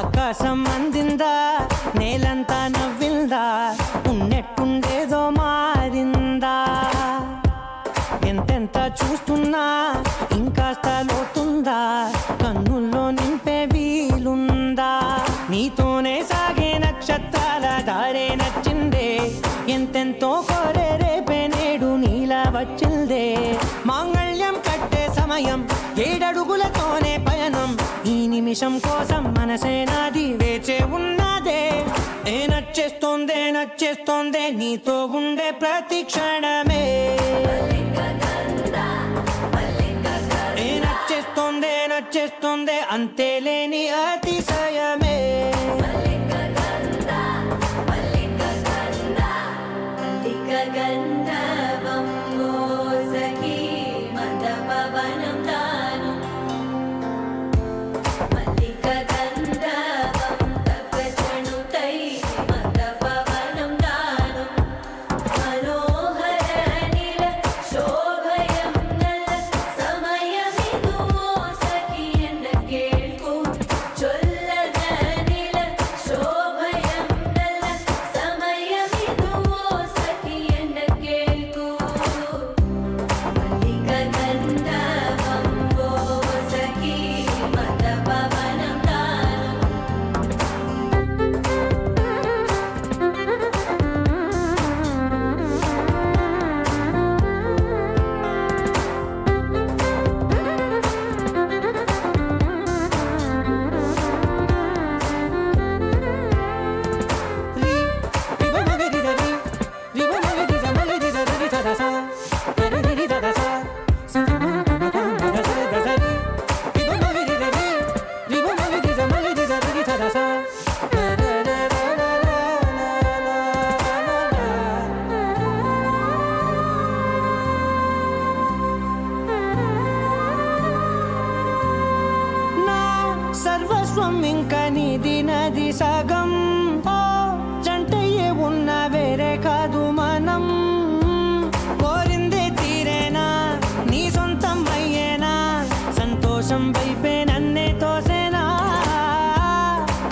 ఆకాశం అందిందా, నేలంతా నవ్విందా, ఉన్నట్టుండేదో మారిందా. ఎంతెంత చూస్తున్నా ఇంకాస్త లోతుందా, కన్నుల్లో నింపే వీలుందా. నీతోనే సాగే నక్షత్రాల దారే నచ్చిందే, ఎంతెంతో కోరే రేపే నేడు నీలా వచ్చిందే. మాంగళ్యం కట్టే సమయం, 7 అడుగులతోనే పయనం, ఈ నిమిషం కోసం మనసే నాది వేచే ఉన్నదే. నచ్చేస్తోందే నచ్చేస్తోందే నీతో ఉండే ప్రతి క్షణమే. నచ్చేస్తోందే నచ్చేస్తోందే అంతేలేని అతిశయమే. సర్వస్వం ఇంక నీది నది సగం, ఓ జంటయ్యే ఉన్న వేరే కాదు మనం. కోరిందే తీరేనా, నీ సొంతం అయ్యేనా, సంతోషం వైపే నన్నే తోసేనా.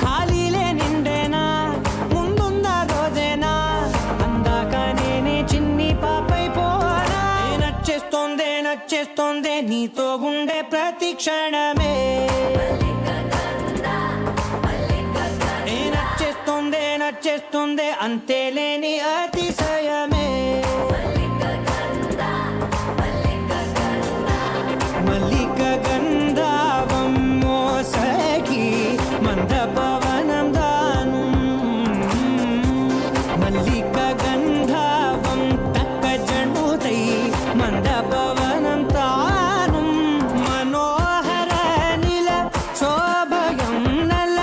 ఖాళీలే నిండేనా, ముందుందా రోజేనా, అందాక నేనే చిన్ని పాపై పోనా. నచ్చేస్తోందే నచ్చేస్తోందే నీతో ఉండే ప్రతి క్షణమే. నచ్చేస్తోందే అంతేలేని అతిశయమే. మల్లిక గంధావం మోసగి మంద పవనం దాను, మల్లిక గంధావం తక్క జణుతై మంద పవనం తాను. మనోహర నిల శోభయం నల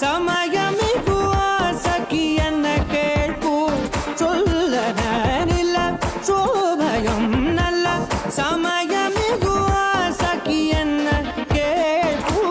సమయమిగు సఖియన్న కేൾపు, చొల్లన నిల శోభయం నల్ల సమయమిగు సఖియన్న కేൾపు.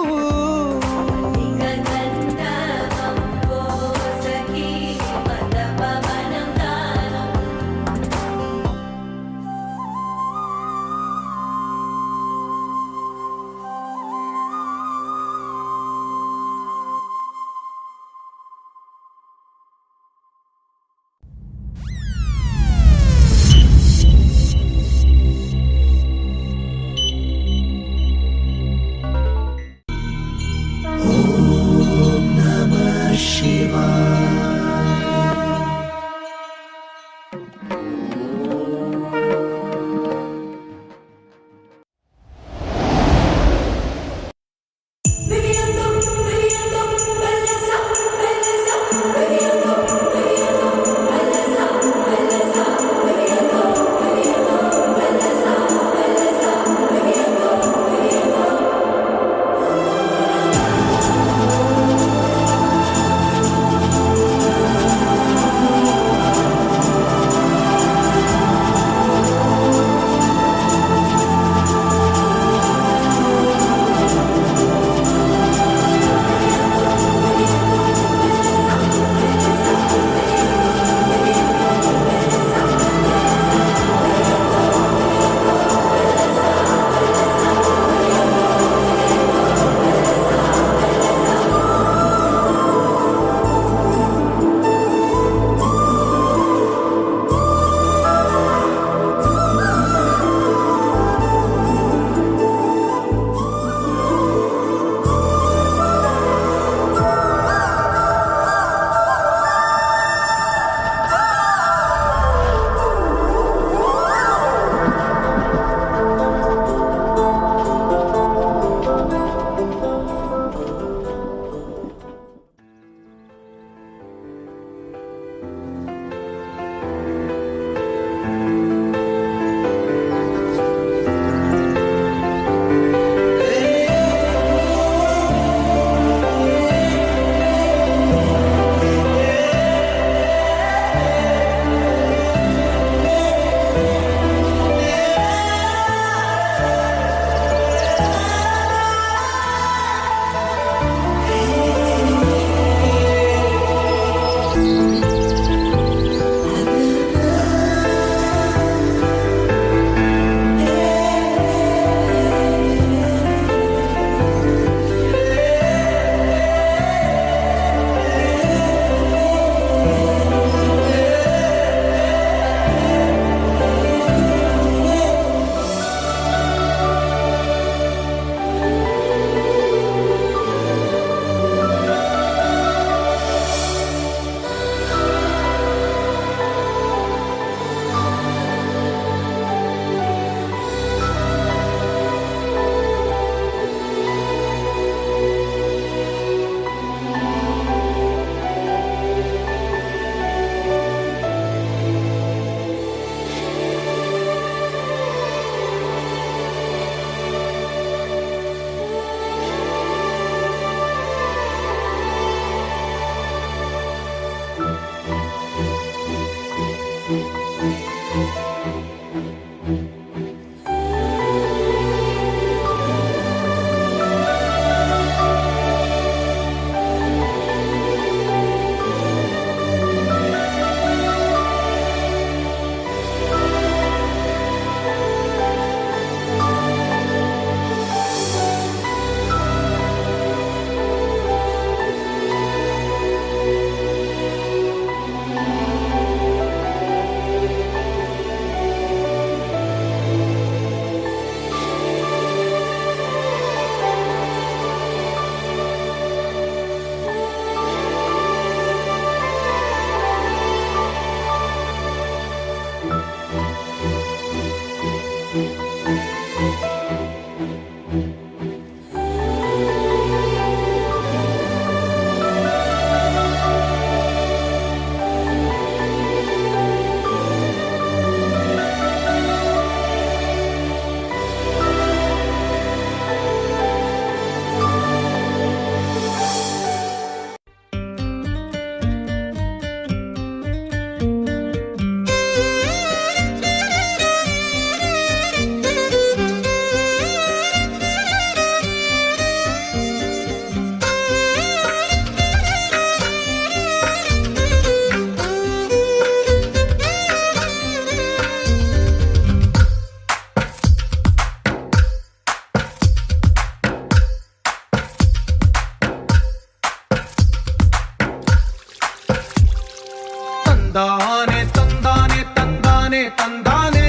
తందానే తందానే తందానే తందానే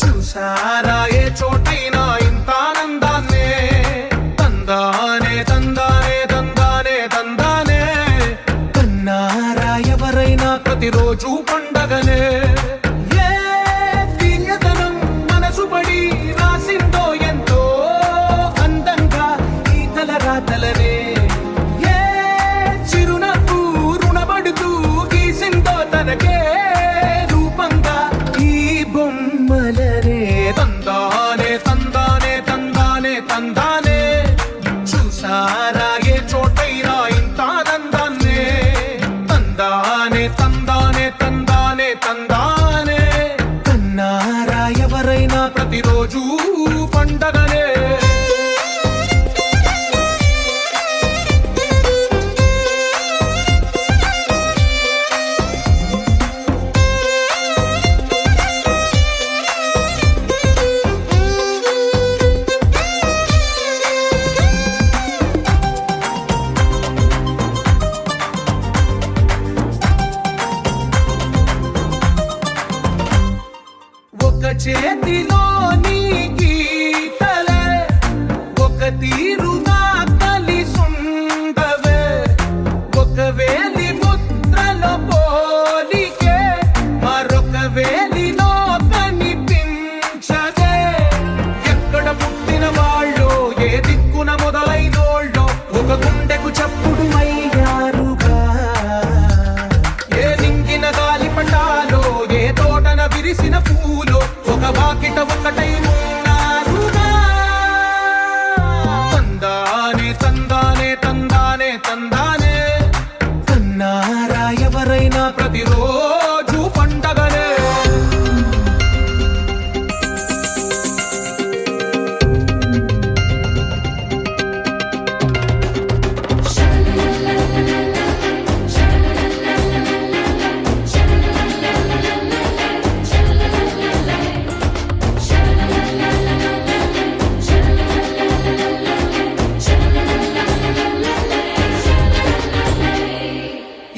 చూసారా ఏ చోటైనా ఇంత ఆనందాన్నే తందానే తందానే తందానే తందానే కన్నారా ఎవరైనా ప్రతిరోజు పండగనే ఏ తీయదనం మనసు పడి రాసిందో ఎంతో అందంగా ఈ తలరాతలనే ఏ చిరునవ్వు రుణపడుతూ గీసిందో తనకే రూపంగా ఈ బొమ్మలనే తందానే తందానే తందానే తందానే చూసారా ఏ చోటైనా ఇంత ఆనందాన్నే తందానే తందానే తందానే తందానే కన్నారా ఎవరైనా ప్రతిరోజు పండగనే ఒక చేతిలో నీ గీతలే ఒక తీరుగా కలిసుండవే ఒక వేలి ముద్రలో పోలికే మరొక వేలిలో కనిపించదే ఎక్కడ పుట్టిన వాళ్ళో ఏ దిక్కున మొదలైనోళ్ళో ఒక గుండెకు చప్పుడు అయ్యారుగా ఏ నింగిన గాలి పటాలో ఏ తోటన విరిసిన పూలో ఒక వాకిట ఒకటై ఉన్నారుగా తందానే తందానే తందానే తందానే కన్నారా ఎవరైనా ప్రతిరోజు పండగనే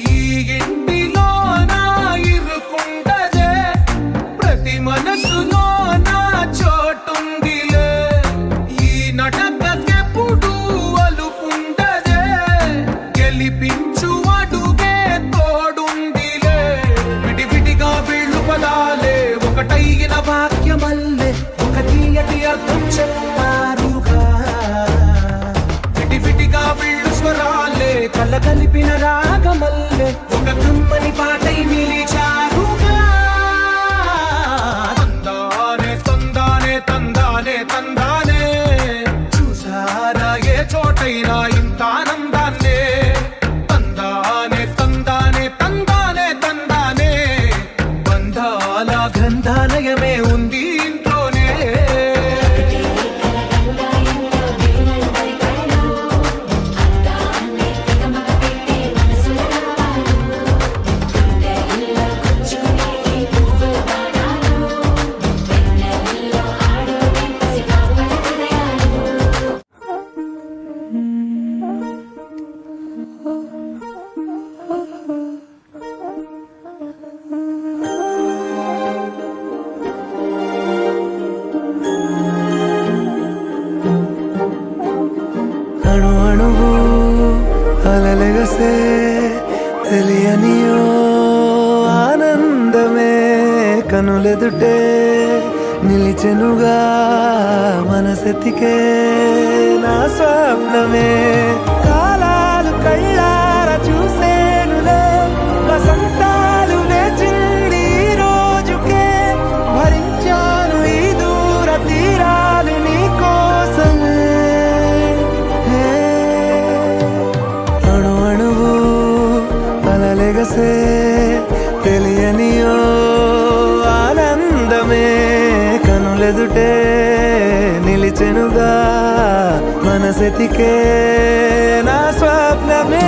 ఈ ఇంటిలో నా ఇరుకుండదే ప్రతి మనసులో నా చోటుందిలే ఈ నటకెప్పుడు అలుపుండదే గెలిపించు అడుగే తోడుందిలే విడివిడిగా వీళ్ళు పదాలే ఒకటైన వాక్యమల్లే ఒక తీయటి అర్థం చెప్పారుగా విడివిడిగా వీళ్ళు స్వరాలే కలగలిపిన రాగమల్లే ఒక కమ్మని పాటై నిలిచారుగా తందానే తందానే తందానే తందానే చూసారా ఏ చోటైనా ఇంత ఆనందాన్నే తందానే తందానే తందానే తందానే బంధాల గ్రంథాలయమే ఉంది ఇంట్లోనే అణు అణువు అలలెగసే తెలియనియో ఆనందమే కనులెదుటే నిలిచెనుగా మనసెతికే నా స్వప్నమే కాలాలు కళ్ళార చూసేనులే వసంతాలు వేచింది ఈ రోజుకే భరించాను ఈ దూర తీరాలు నీ కోసమే అణు అణువు అలలెగసే తెలియనియో ఆనందమే కనులెదుటే నిలిచెనుగా మనసెతికే నా స్వప్నమే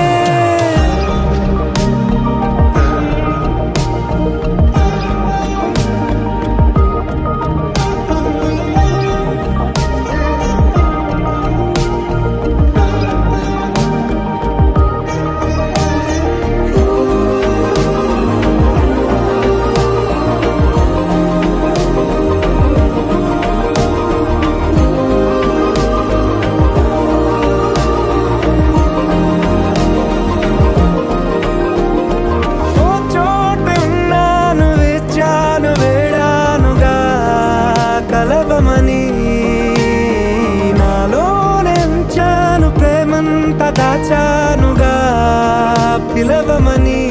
పిలవమని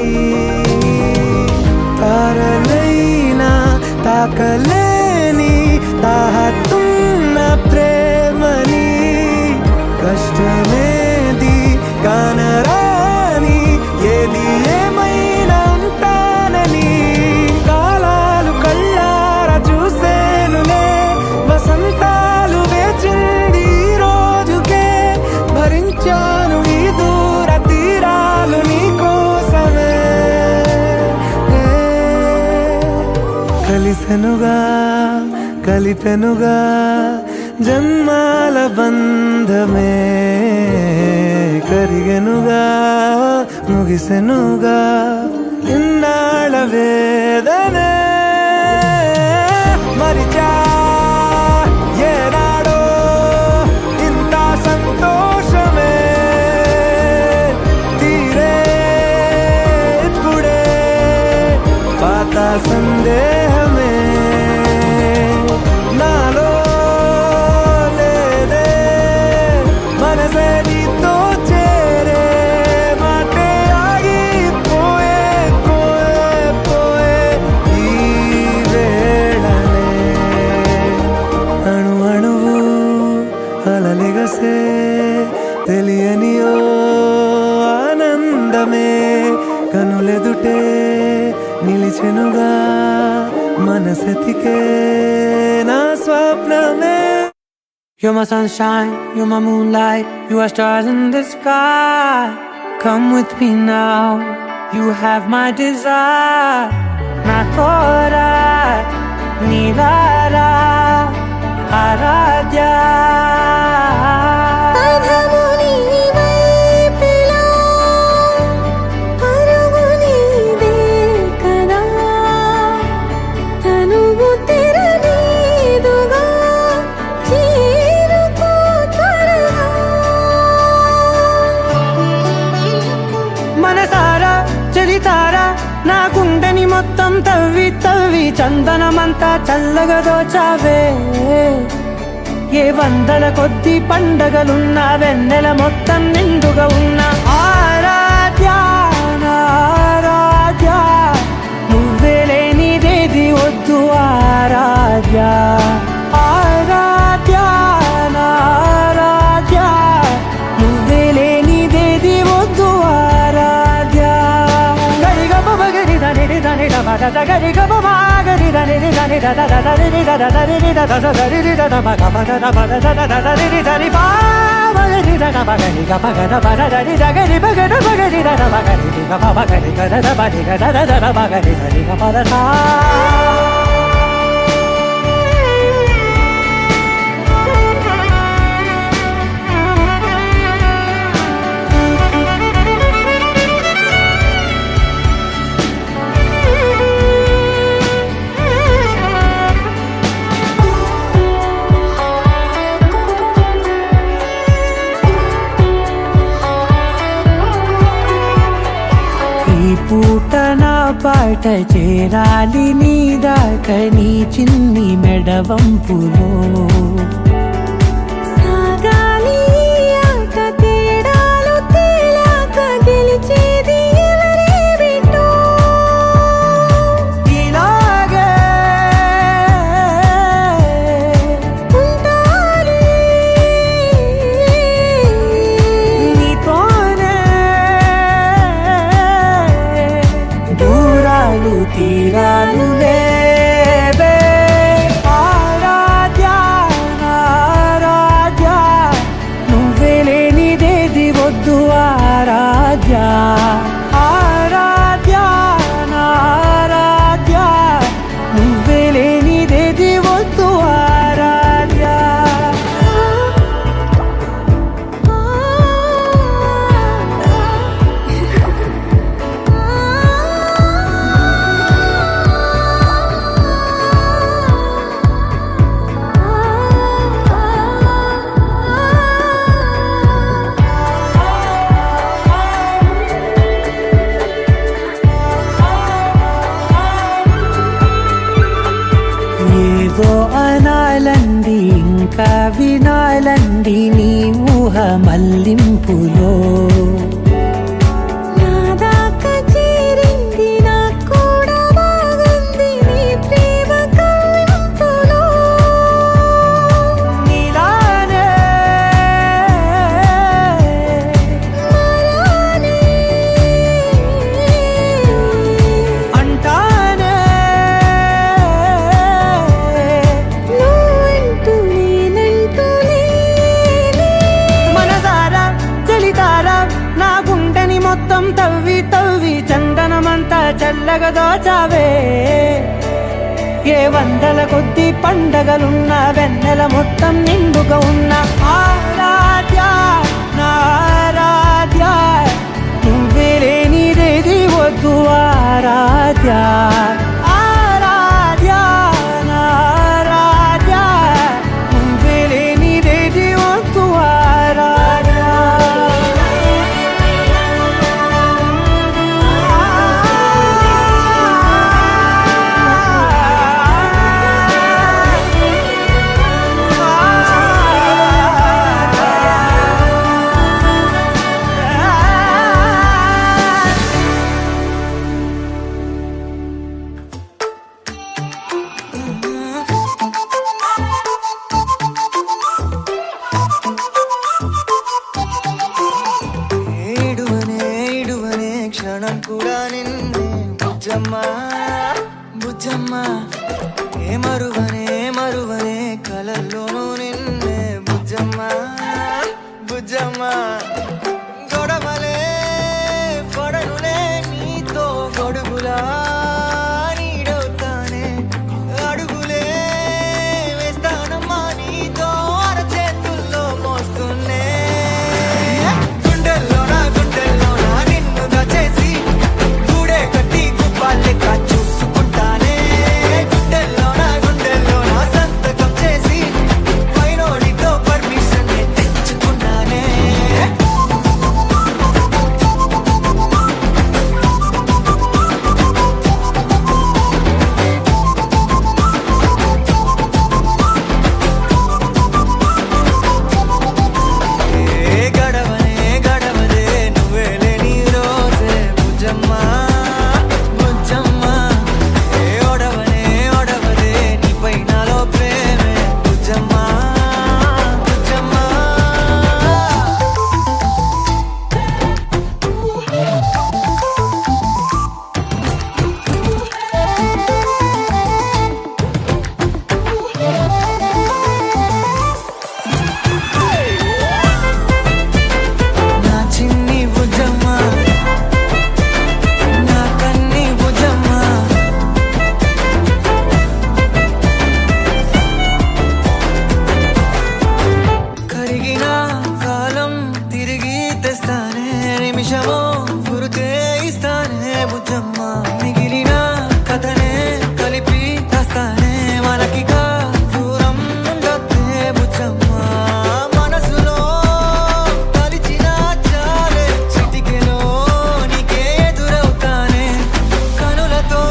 తారలైనా తాకలేని తాహతున్న ప్రేమని కష్టమేది కానరాని ఏది ఏమైనా ఉంటానని కాలాలు కళ్ళార చూసేనులే వసంతాలు వేచింది ఈ రోజుకే భరించాను ఈ దూర తీరాలు నీ కోసమే కలిసెనుగా కలిపెనుగా జన్మాల బంధమే కరిగెనుగా ముగిసెనుగా ఇన్నాళ్ళ వేదనే మరిచా ఏనాడో ఇంత సంతోషమే తీరే ఇప్పుడే పాత సందేహమే నాలో లేదే మనసే నీతో చేరే మాటే ఆగిపోయే పోయే పోయే ఈ వేళనే అణు అణువు అలలిగసే తెలియని ఓ ఆనందమే కనులెదుటే నిలిచెనుగా మనసెతికే నా స్వప్నమే. You're my sunshine, you're my moonlight, you are stars in the sky. Come with me now, you have my desire. Na tora, nilara, aradya. మనసారా చలితారా నా గుండెని మొత్తం తవ్వి తవ్వి చందనమంతా చల్లగా దోచావే ఏ వందల కొద్ది పండగలున్నా వెన్నెల మొత్తం నిండుగా ఉన్న ఆరాధ్య నా ఆరాధ్య నువ్వే లేనిదేది వద్దు ఆరాధ్య ఆరాధ్య నా ఆరాధ్య నువ్వే లేనిదేది వద్దు ఆరాధ్య గరిగమ బగరి దని దని డమద గరిగమ మాగరి దని దని దద దని దద దని దద గరి దద మగ మగ దద దద దని దని బాగరి దద మగరి గ మగ దద దని దగరి బగర బగరి దద మగరి గ మగరి గ దద బని గ దద దద మగరి దని గ పద సా ఈ పూట నా పాట చేరాలి నీ దాక నీ చిన్ని మెడవంపులో సాగాలి ఆట తేడాలు తేలాక గెలిచేది ఎవరే బిడ్డో ఇలాగే ఉంటాలి నీతోనే దూరాలు తీరాలు లేవే ఆరాధ్య నా ఆరాధ్య నువ్వే లేనిదేది వద్దు ఆరాధ్య ఆరాధ్య నా ఆరాధ్య నువ్వే లేనిదేది వద్దు ఆరాధ్య ఏదో అనాలండి ఇంకా వినాలండి నీ ఊహ మల్లింపులో నాదా మొత్తం తవ్వి తవ్వి చందనమంతా చల్లగా దోచావే ఏ వందల కొద్ది పండగలున్న వెన్నెల మొత్తం నిండుగా ఉన్న ఆరాధ్య నా ఆరాధ్య నువ్వే లేనిదేది వద్దు ఆరాధ్య ఆరాధ్య నా ఆరాధ్య నువ్వే లేనిదేది వద్దు ఆరాధ్య ఏడువనే క్షణం కూడా నిన్నే బుజ్జమ్మా బుజ్జమ్మా ఏ మరువనే కలల్లోనూ నిన్నే బుజ్జమ్మా బుజ్జమ్మా గొడవలే పడనులే నీతో గొడుగులా నీడవుతానే అడుగులే వేస్తానమ్మా నీతో అరచేతుల్లో మోస్తున్నే గుండెల్లోనా నిన్ను దచేసి గూడే కట్టి గుప్పాలెక్క చూసుకుంటానే గుండెల్లోనా సంతకం చేసి పైనోడితో పర్మిషన్ తెచ్చుకున్నానే గడవదే నువ్వే లేని రోజే బుజ్జమ్మా బుజ్జమ్మా ఓడవదే నీపై నాలో ప్రేమే బుజ్జమ్మా బుజ్జమ్మా నా చిన్ని బుజ్జమ్మా నా కన్ని బుజ్జమ్మా కరిగిన కాలం తిరిగి తెస్తానే నిమిషమో గురుతే ఇస్తానే బుజ్జమ్మా మిగిలిన కథనే కలిపి తెస్తానే మనకిగా దూరం ఉండొద్దే బుజ్జమ్మా మనసులో తలిచిన చాలే చిటికెలో నీకే ఎదురవుతానే కనులతో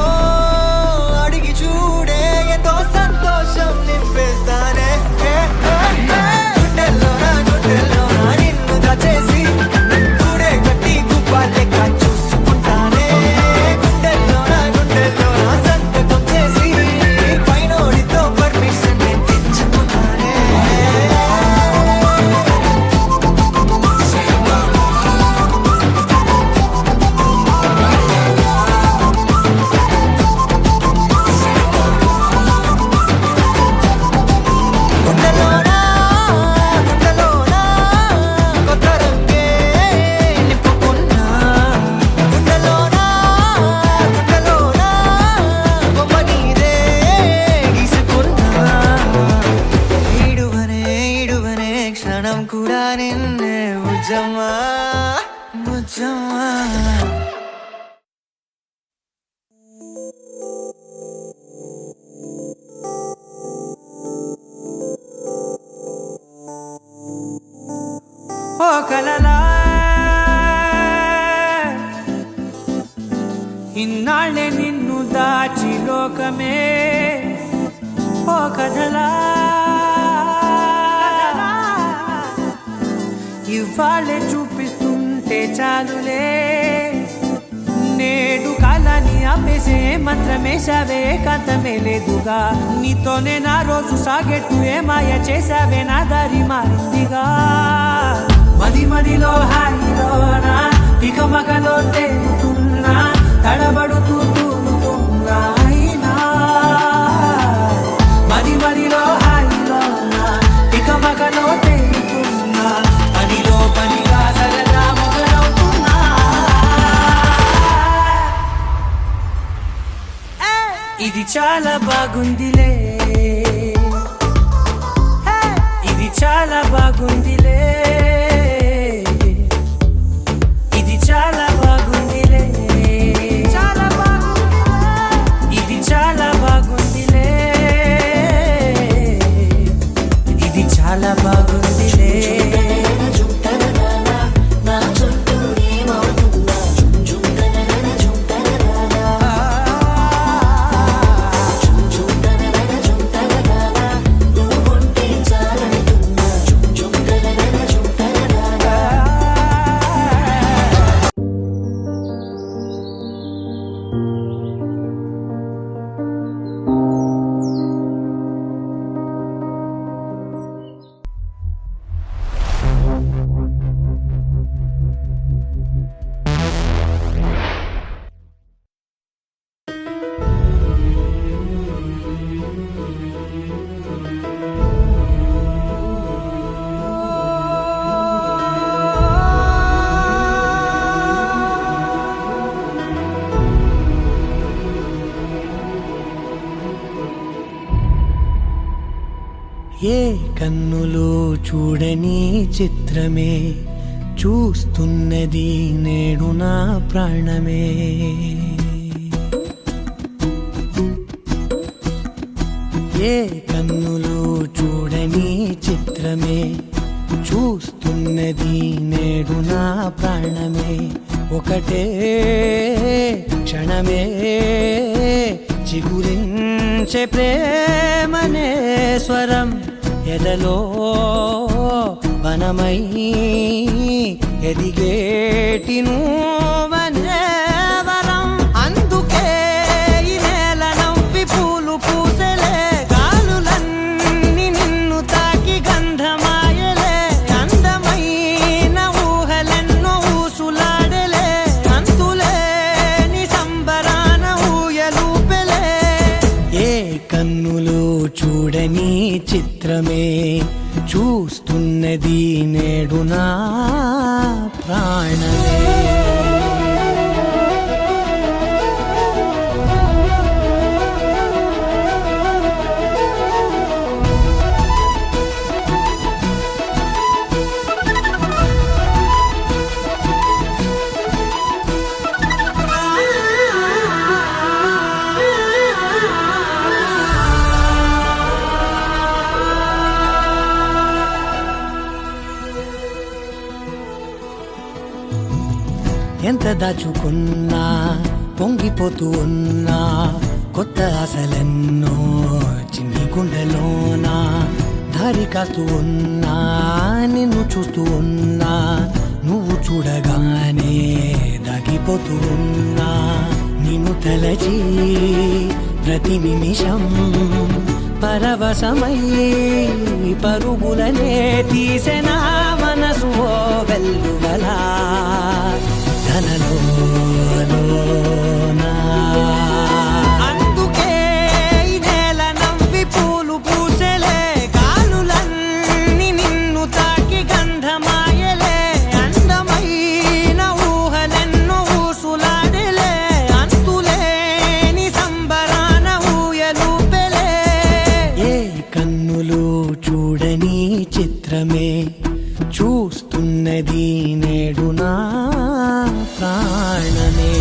అడిగి చూడే ఎంతో సంతోషం నింపేస్తానే గుండెల్లోనా నిన్ను దచేసి గూడే కట్టి గుప్పాలెక్క చూసుకుంటానే గుండెల్లోనా సంతకం చేసి పైనోడితో పర్మిషన్ తెచ్చుకున్నానే గుండెలోనా కొత్త రంగే నింపుకున్నా గుండెలోనా బొమ్మ నీదే గీసుకున్నా ఈడువనే క్షణం కూడా నిన్నే బుజ్జమ్మా బుజ్జమ్మా ఓ కలలా ఇన్నాళ్ళే నిన్ను దాచి లోకమే ఓ కథలా ఇవాళ్ళే చూపిస్తుంటే చాలులే నేడు కాలాన్ని ఆపేసే మంత్రమేశావే కాంతమే లేదుగా నీతోనే నా రోజు సాగెట్టు ఏ మాయ చేశావే నా దారి మారిందిగా మదిలో హాయిలోనా ఇక మగలో తేలుతున్నా తడబడుతూ తూలుతున్నా అయినా మదిలో హాయిలోనా ఇక మగలో తేలుతున్నా పనిలో పనిగా సరదా మొదలవుతున్నా ఇది చాలా బాగుందిలే, ఇది చాలా బాగుందిలే, ఇది చాలా బాగుందిలే, చాలా బాగుందిలే, ఇది చాలా బాగుందిలే, ఇది చాలా బాగుందిలే. ఏ కన్నులు చూడని చిత్రమే చూస్తున్నది నేడు నా ప్రాణమే. ఏ కన్నులు చూడని చిత్రమే చూస్తున్నది నేడు నా ప్రాణమే. ఒకటే క్షణమే చిగురించే ప్రేమనే స్వరం ఎదలో వనమై ఎదిగేటి నువ్వనే వరం. అందుకే ఈ నేల నవ్వి పూలు పూసెలే, గాలులన్నీ నిన్ను తాకి గంధమాయలే, అందమైన ఊహలెన్నో ఊసులాడలే, అంతులేని సంబరాన ఊయలూపెలే. ఏ కన్నులు చూడని చిత్రమే చూస్తున్నది నేడు నా ప్రాణమే. ఎంత దాచుకున్నా పొంగిపోతూ ఉన్నా, కొత్త ఆశలెన్నో చిన్ని గుండెలోనా దారి కాస్తూ ఉన్నా, నిన్ను చూస్తూ ఉన్నా, నువ్వు చూడగానే దాగిపోతూ ఉన్నా. నిన్ను తలచి ప్రతి నిమిషం పరవశమై పరుగులనే తీసెన మనసు ఓ వెల్లువలా తనలోనా. అందుకే ఈ నేల నవ్వి పూలు పూసెలే, గాలులన్నీ నిన్ను తాకి గంధమాయలే, అందమైన ఊహలెన్నో ఊసులాడలే, అంతులేని సంబరాన ఊయలూపెలే. ఏ కన్నులు చూడని చిత్రమే చూస్తున్నది నేడు నా ప్రాణమే.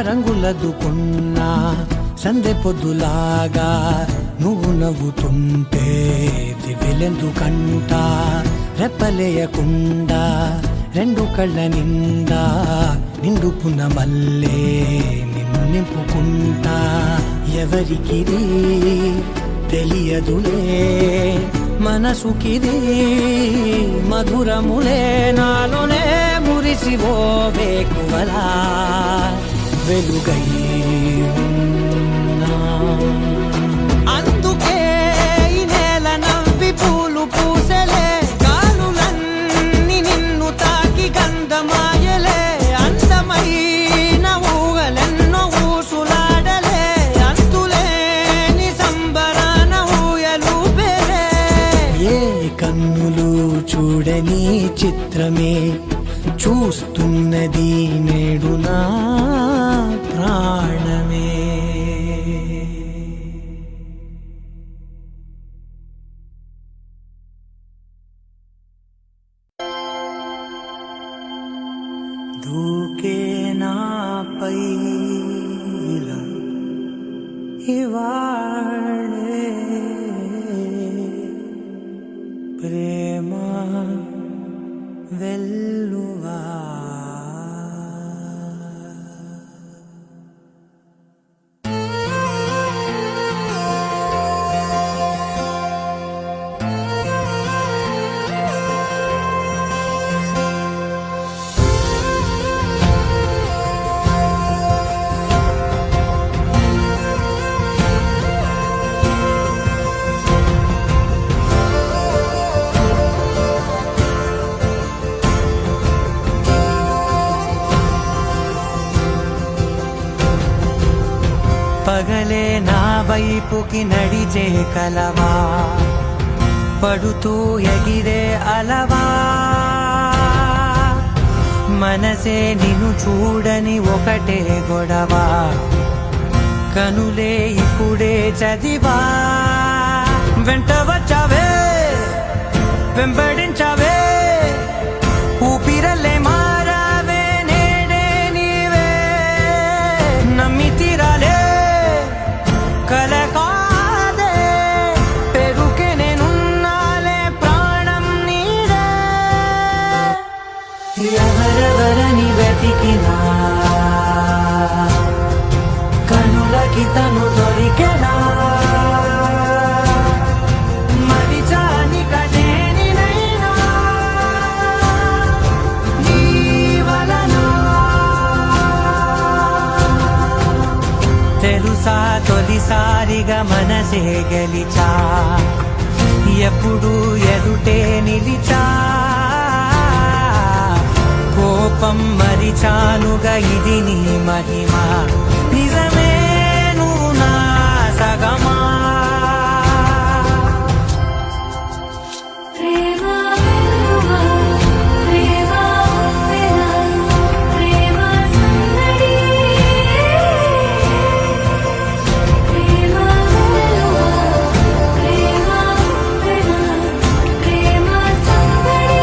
రంగులదుకున్నా సందె పొద్దులాగా నువ్వు నవ్వుతుంటే దివ్యలెందుకంట, రెప్పలేయకుండా రెండు కళ్ళ నిండా నిండుకున్న మల్లే నిన్ను నింపుకుంటా. ఎవరికిది తెలియదులే మనసుకిది మధురములే నాలోనే మురిసివో వేకువలా వెలుగై ఉన్నా. అందుకే ఈ నేల నవ్వి పూలు పూసెలే గాలులన్నీ నిన్ను తాకి గంధమాయలే అందమైన ఊగలెన్నో ఊసులాడలే అంతులేని సంబరాన ఊయలూపెలే. ఏ కన్నులు చూడని చిత్రమే చూస్తున్నది నేడు నా ప్రాణమే. దూకే నాపై ఇలా ఇవాళే ప్రేమ వెల్లువా. పగలే నా వైపుకి నడిచే కలవా పడుతూ ఎగిరే అలవా మనసే నిన్ను చూడని ఒకటే గొడవ కనులే ఇప్పుడే చదివా వెంట వచ్చావే వెంబడించావే ఊపిరల్లే మారావే నేడే నీవే నమ్మి తీరాలే కల కాదే పెరుకే నేనున్నాలే ప్రాణం నీదే. ఎవరెవరని వెతికినా కనులకి తను దొరికెనా మరిచాని కదేనినైనా నీ వలన తెలుసా తొలిసారిగా మనసే గెలిచా ఎప్పుడు ఎదుటే నిలిచా కోపం మరిచానుగా ఇది నీ మహిమ నిజమే నువ్వు నా సగమా. ప్రేమ వెల్లువా ప్రేమ ఉప్పెన ప్రేమ సందడి ప్రేమ వెల్లువా ప్రేమ ఉప్పెన ప్రేమ సందడి.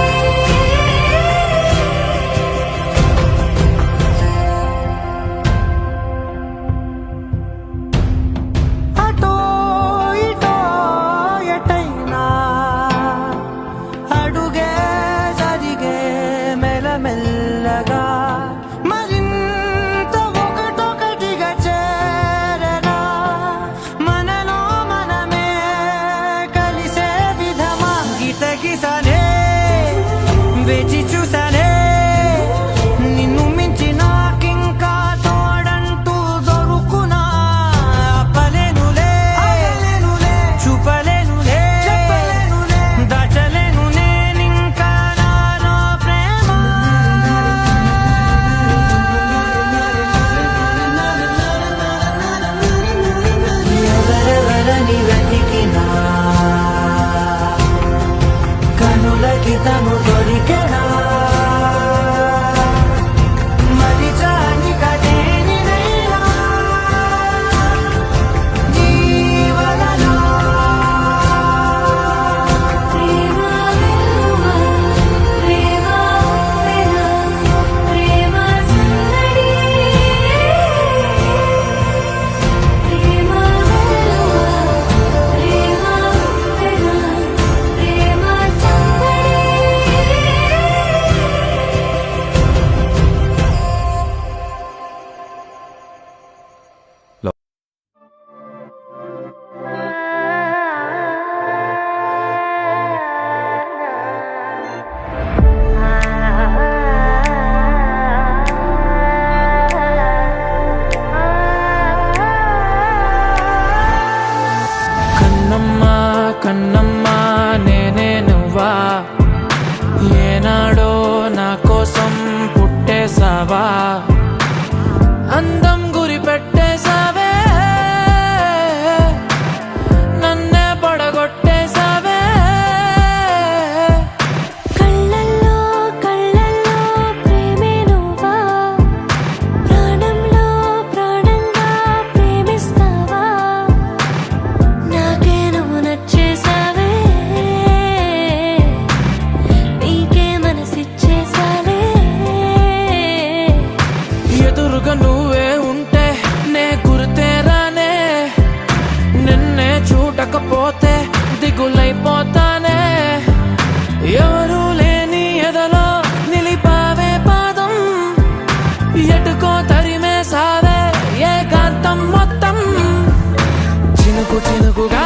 చినుకు చినుకుగా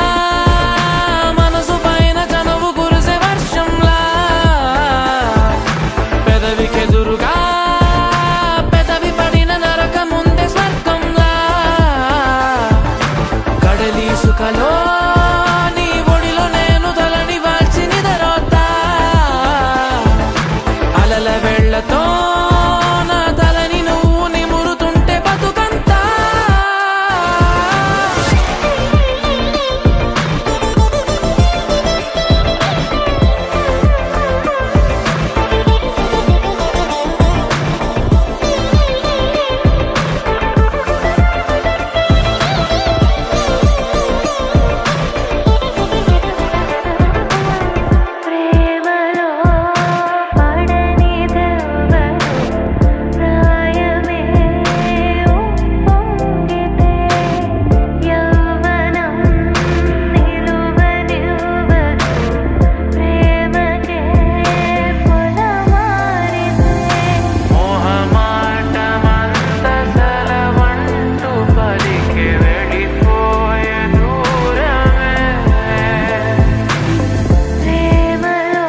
మనసు పైన చనువు కురిసే వర్షంలా పెదవికెదురుగా పెదవి పడిన నరక ముందే స్వర్గంలా కడలి సుఖలో నీ ఒడిలో నేను తలని వాల్చి నిదరోతా అలల వెళ్ళతో నా తలని నువ్వు నిమురుతుంటే బతుకంతా ప్రేమలో పడనిదెవరు ప్రాయమే ఉప్పొంగితే యవ్వనం నిలువనివ్వదు ప్రేమకే పొలమారితే మోహమాటమంత సెలవంటూ పలికి వెళ్ళిపోయే దూరమే ప్రేమలో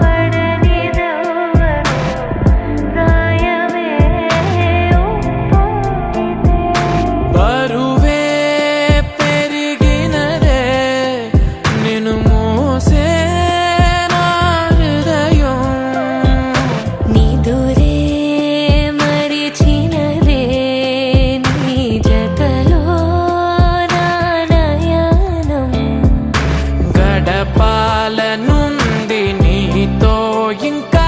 పడనిదెవరు ప్రాయమే ఉప్పొంగితే బరువే పెరిగినదే నిన్ను మోసే నా హృదయం నిదురే మరిచినదే నీ జతలో నా నయనం గడపాలనుంది నీతో ఇంకా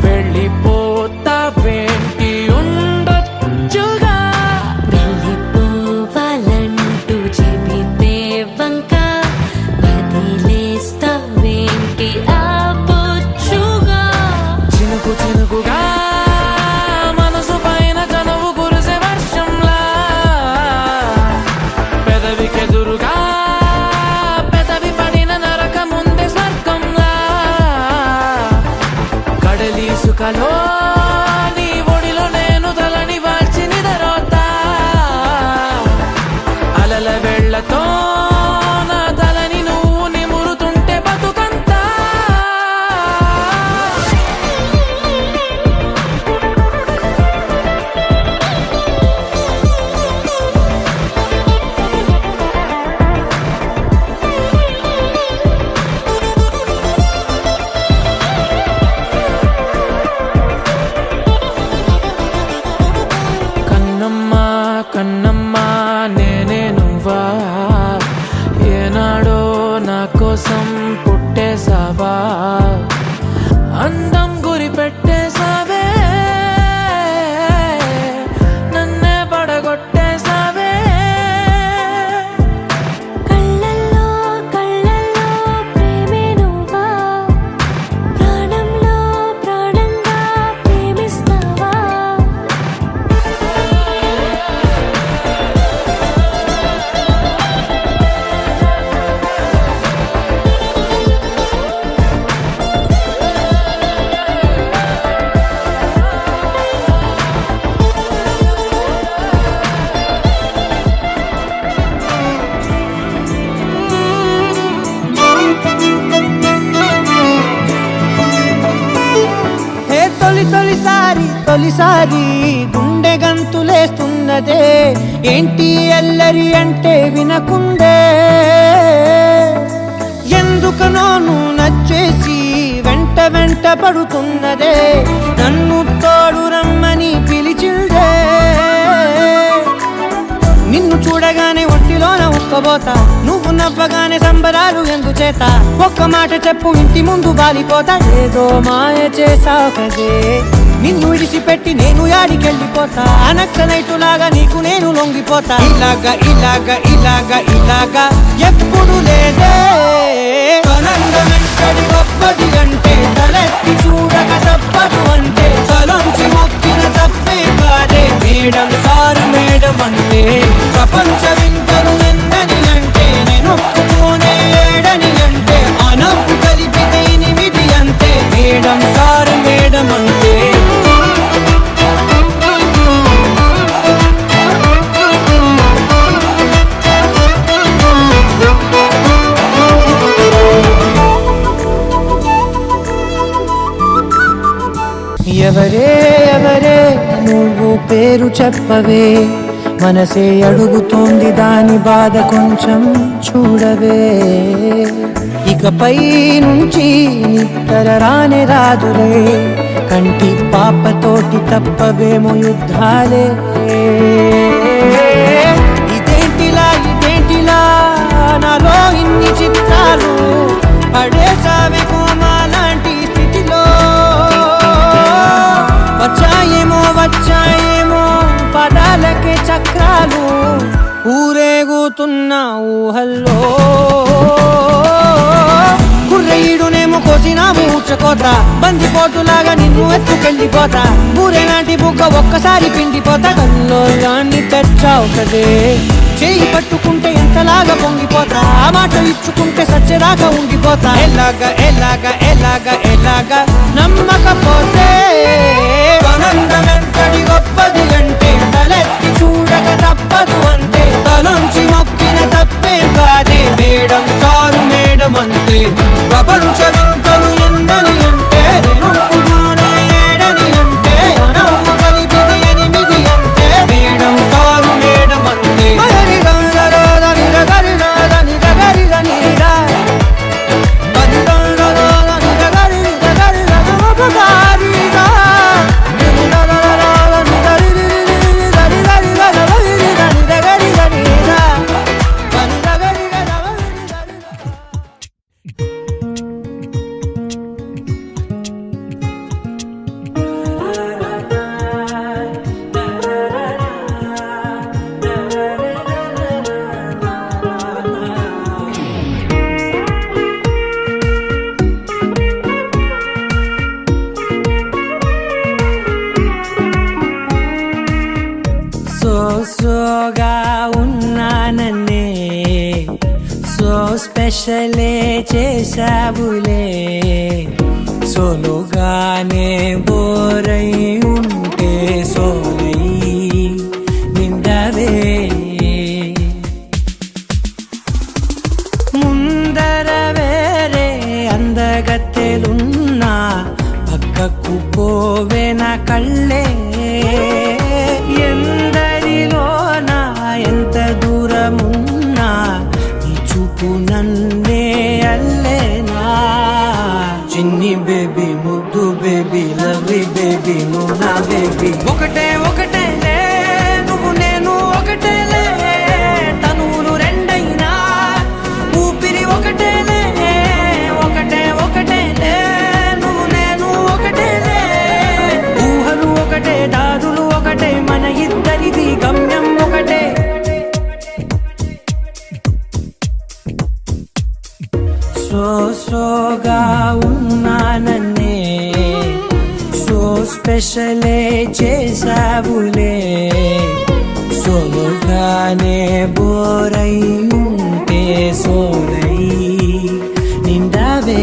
వెళ్ళిపోతావేంటి ఉండొచ్చుగా వెళ్ళిపోవాలంటూ చెబితే వంక వదిలేస్తావేంటి ఆపొచ్చుగా చినుకు చినుకుగా మనసు పైన చనువు కురిసే వర్షంలా పెదవికెదురుగా పెదవి పడిన నరక ముందే స్వర్గంలా కడలి సుఖలో నీ ఒడిలో నేను తలని వాల్చి నిదరోతా అలల వెళ్ళతో నా తలని నువ్వు నిమురుతుంటే బతుకంతా కన్నమ్మా కన్నమ్మా నేనే నువ్వా ఏనాడో నా కోసం పుట్టేసావా అందం గురి పెట్టేసావే నన్నే పడగొట్టేసావే కళ్ళల్లో కళ్ళల్లో ప్రేమే నువ్వా ప్రాణంలో ప్రాణంగా ప్రేమిస్తావా హే తొలిసారి గుండె గంతులేస్తున్నదే ఏంటి అల్లరి అంటే వినకుండే ఎందుకనో నువ్వు నచ్చేసి వెంట వెంట పడుతున్నదే నన్ను తోడు రమ్మని పిలిచిందే నిన్ను చూడగానే ఒంటిలోన ఉక్కబోతా నువ్వు నవ్వగానే సంబరాలు ఎందుచేత ఒక్క మాట చెప్పు ఇంటి ముందు బాలిపోతా ఏదో మాయ చేసావు కదే నిన్ను విడిచిపెట్టి నేను యాడికెళ్ళిపోతా అనక్సనైటులాగా నీకు నేను లొంగిపోతా ఇలాగా ఇలాగా ఇలాగా ఇలాగా ఎప్పుడు లేదే ఆనందమెంతటి గొప్పది అంటే తలెత్తి చూడక తప్పదు అంటే తలంచి మొక్కిన తప్పే కాదే మేడం సారు మేడం అంటే ప్రపంచ వింతలు ఎందని అంటే నేను ఒప్పుకోనే ఏడని అంటే అనప్పు కలిపితే 8 అంతే మేడం సారు మేడం అంటే ఎవరే ఎవరే నువ్వు పేరు చెప్పవే, మనసే అడుగుతోంది దాని బాధ కొంచెం చూడవే. ఇకపై నుంచి నిద్ర రానే రాదులే, కంటి పాపతోటి తప్పవేమో యుద్ధాలే. ఇదేంటిలా ఇదేంటిలా నాలో ఇన్ని చిత్రాలు, పడేసావే కోమా లాంటి స్థితిలో. వచ్చాయేమో పదాలకే చక్రాలు, ఊరేగుతున్న ఊహల్లో. కుర్రయ్యుడునేమో కోసినాము ఊచకోత, బందిపోటులాగా నిన్ను ఎత్తుకెళ్ళిపోతా. ఊరేనాటి బుగ్గ ఒక్కసారి పిండిపోతా. కల్లోలాన్ని తెచ్చావు కదే, చేయి పట్టుకుంటే ఎంతలాగా పొంగిపోతా. ఆ మాట ఇచ్చుకుంటే సచ్చేదాకా ఉండిపోతా. ఎలాగా ఎలాగా ఎలాగా ఎలాగా నమ్మకపోతే ఆనందమెంతటి గొప్పది అంటే, తలెత్తి చూడక తప్పదు అంటే. తలంచి మొక్కిన తప్పే కాదే మేడం, సారు మేడం అంతే. ప్రపంచ వింతలు ఎందని అంటే, నొప్పుగానే ఏడని అంటే. నవ్వు కలిపిది 8 అంటే, మేడం సారు మేడం అంతే. సోగా ఉన్నానన్నే, సో స్పెషలే చేసావులే. సోలోగానే బోరై ఉంటే సోలై నిండవే. ముందర వేరే అందగత్తెలున్నా, పక్కకు పోవే నా కళ్ళే. ఎందరిలోనా ఎంత దూరమున్నా, నీ చూపు నన్నే అల్లేనా. చిన్ని బేబీ, ముద్దు బేబీ, లవ్లీ బేబీ, నువ్వు నా బేబీ. ఒకటే ఒకటేలే నువ్వు నేను ఒకటేలే, తనువులు రెండైనా ఊపిరి ఒకటేలే. ఒకటే ఒకటేలే నువ్వు నేను ఒకటేలే, ఊహలు ఒకటే దారులు ఒకటే, మన ఇద్దరిది గమ్యం ఒకటే. సోగా ఉన్నానన్నే, సో స్పెషలే చేసావులే. సోలోగానే బోరై ఉంటే సోలై నిండవే.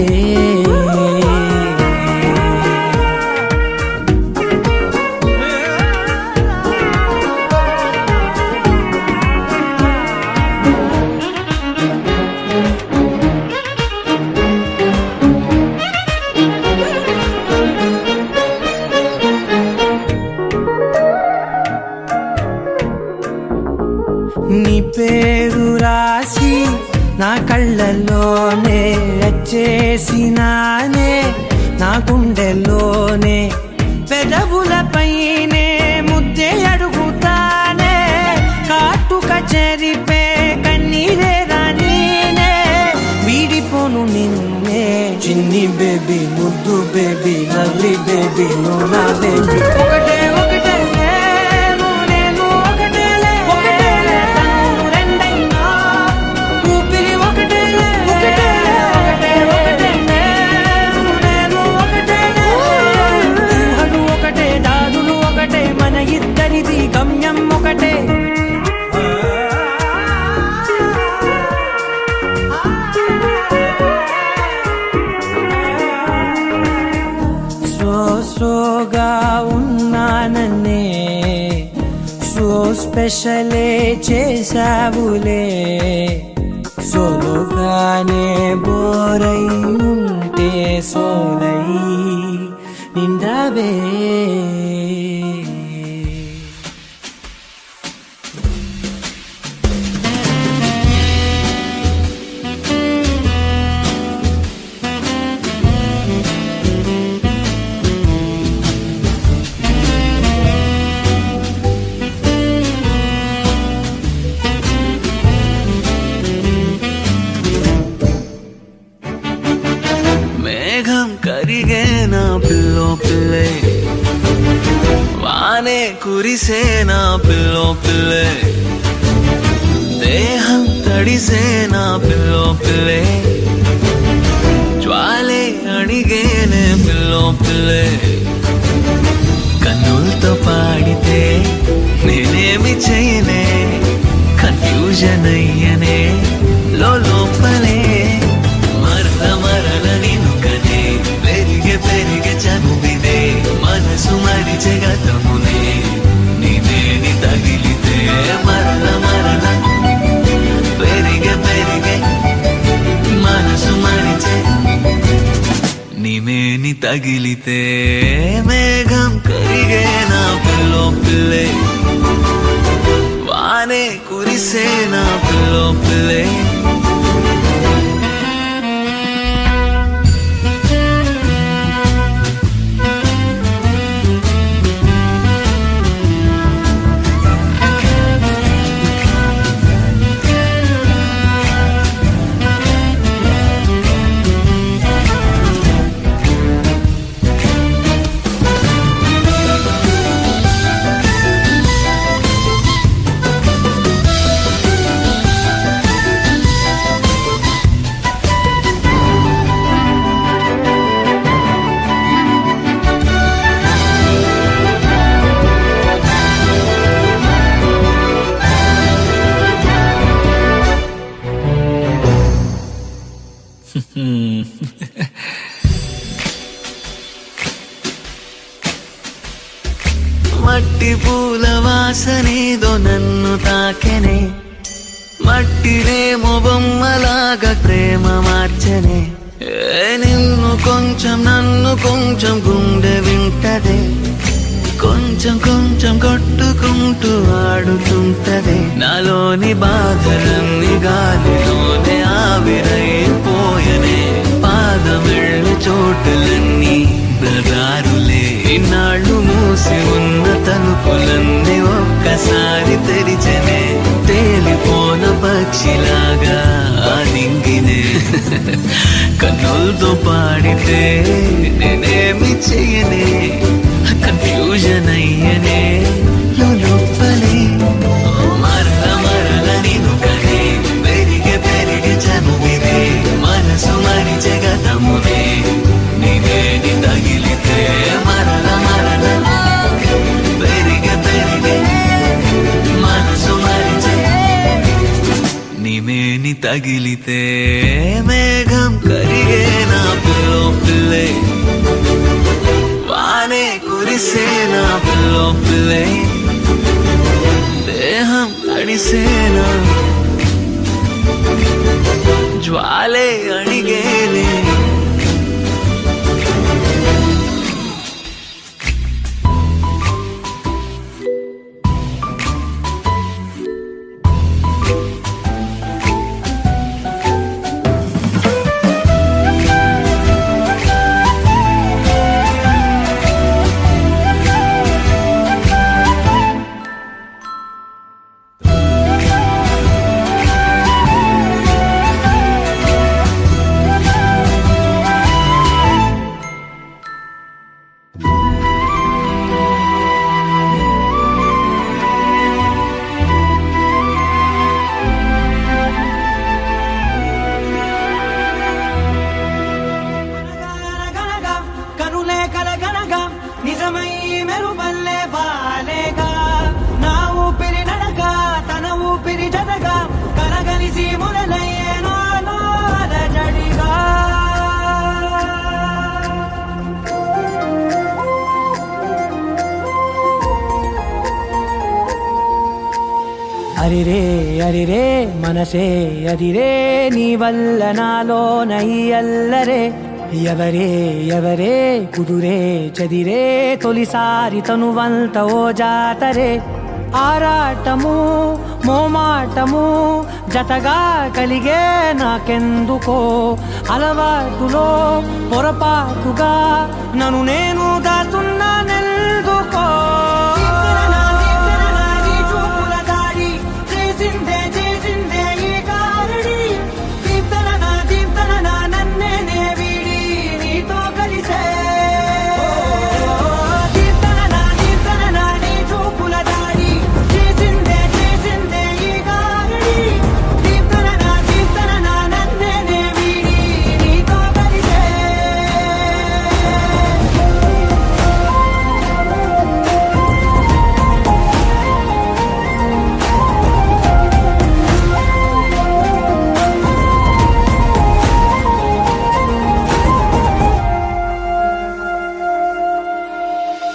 నీ పేరు రాసి నా కళ్ళల్లోనే వచ్చేసినానే, నా గుండెల్లోనే పెదవులపైనే ముద్దే అడుగుతానే. కాటుక చెరిపే కన్నీరే రానీనే, వీడిపోను నిన్నే. చిన్ని బేబీ, ముద్దు బేబీ, లవ్లీ బేబీ, నువ్వు నా బేబీ. ఒకటే ఒకటే ఇద్దరిది గమ్యం ఒకటే. సోగా ఉన్నానన్నే, సో స్పెషలే చేసావులే. సోలోగానే బోరై ఉంటే సోలై నిండావే మేఘం కరిగే నా పిల్లో పిల్లే వానే కురిసే నా పిల్లో పిల్లే దేహం తడిసే నా పిల్లో పిల్లే జ్వాలే అడిగేనే పిల్లో పిల్లే కన్నులతో పాడితే నేనేమి చేయనే కన్ఫ్యూజన్ అయ్యనే లోపలే మరల మరల నిన్ను కనే పెరిగే పెరిగే చనువిదే మనసు మరిచే గతమునే నీదేని తగిలితే మరల మరల పెరిగే పెరిగే మనసు మరిచే నీమేని తగిలితే మేఘం కరిగే నా పిల్లో పిల్లే వానే కురిసే నా పిల్లో పిల్లే మట్టి పూల వాసనేదో నన్ను తాకెనే మట్టినేమో బొమ్మలాగా ప్రేమ మార్చనే నిన్ను కొంచెం నన్ను కొంచెం గుండె వింటదే కొంచెం కొంచెం కొట్టుకుంటూ ఆడుతుంటదే నాలోని బాధలన్నీ గాలిలోనే ఆవిరైపోయనే పాదమెళ్ళ చోటులన్నీ బదారులే ఇన్నాళ్ళు మూసి ఉన్న తలుపులన్నీ ఒక్కసారి తెరిచనే తేలిపోన పక్షిలాగా ఆలింగినే కన్నులతో పాడితే నేనేమి చెయ్యనే కన్ఫ్యూజన్ అయ్యనే లోపలే మరల మరల నిన్ను కనే పెరిగే పెరిగే చనువిదే మనసు మరిచే గతమునే నీవేని తగిలితే మరల మరల పెరిగే పెరిగే మనసు మరిచే నీవేని తగిలితే మేఘం కరిగే నా పిల్లో పిల్లే వానే కురిసే నా పిల్లో పిల్లే దేహం తడిసేనా జ్వాలే అడిగేనే అరిరే అరిరే మనసే అరిరే నీ వల్ల నాలో నై అల్లరే ఎవరే ఎవరే కుదురే చదిరే తొలిసారి తనువంత ఓ జాతరే ఆరాటము మోమాటము జతగా కలిగే నాకెందుకో అలవాటులో పొరపాటుగా నన్ను నేను దాస్తున్నానెందుకో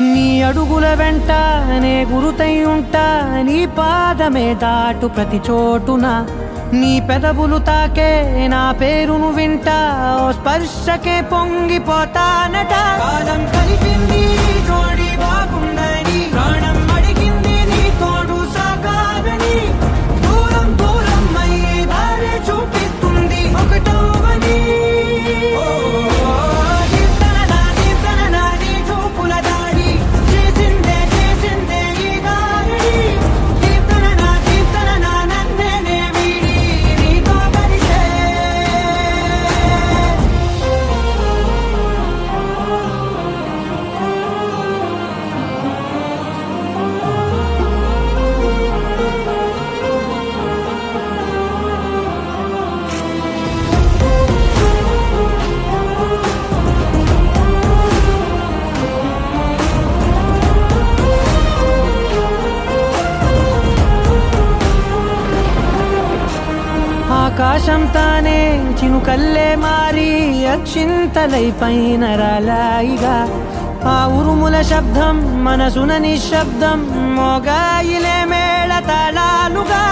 నీ అడుగుల వెంట నే గురుతై ఉంటా నీ పాదమే దాటు ప్రతి చోటున నీ పెదవులు తాకే నా పేరును వింటా ఓ స్పర్శకే పొంగిపోతానట కాలం కలిపింది జోడి బాగుండని ప్రాణం అడిగింది నీ తోడు సాగాలని దూరం దూరం అయ్యే దారి చూపిస్తుంది ఒకటవని ఆకాశం తానే చినుకల్లే మారి అక్షింతలై పైన రాలాయిగా ఆ ఉరుముల శబ్దం మనసున నిశ్శబ్దం మోగాయిలే మేళ తాళాలుగా